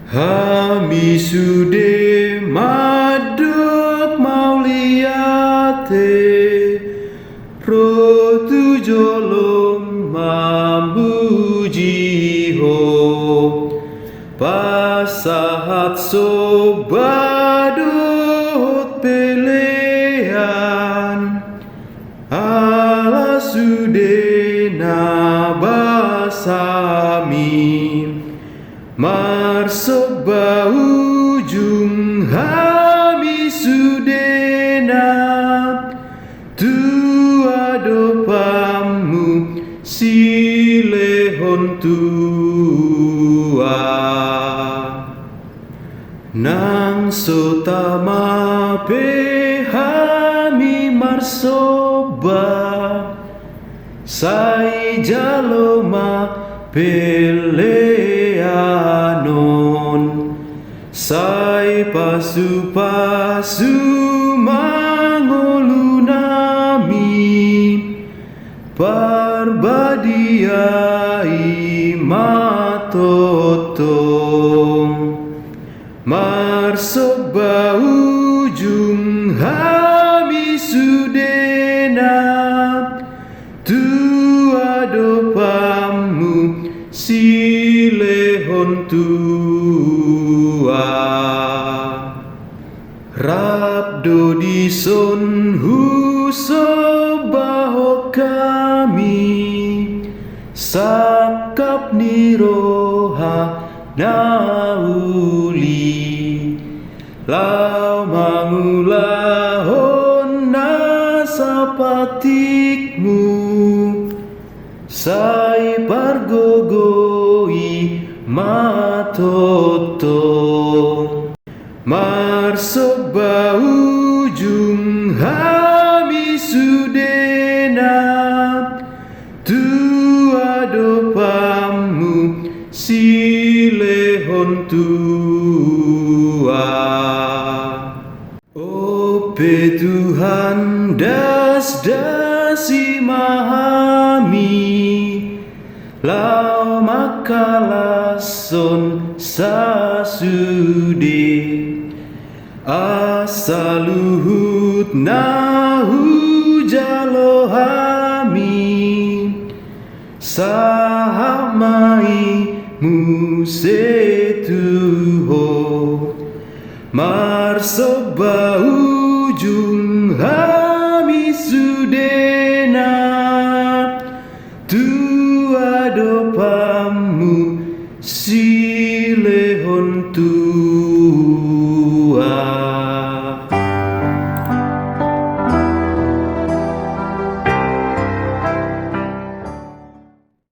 Hami sude madok mauliate rotu jolom mamuji ho pasahat sobadot pelean ala sude nabasami marsoba ujung hami sudena tua dopamu silehon tua nang sotama pe hami marsoba sai jaloma peleanon sai pasu-pasu mangolunami parbadiai matotong marsoba ujung hami sudena tua dopamu silehon tua rabdo dison husobaho kami sakap niroha nauli lau mangulahon nasapatikmu sai pargogoi matoto marsoba ujung hami sudena tua dopamu silehon tua ope Tuhan das-dasi mahami lau makalason sasude asaluhut nahu jalohami sahamai musetuho marsoba ujung hami sudena tua dopamu silehon tua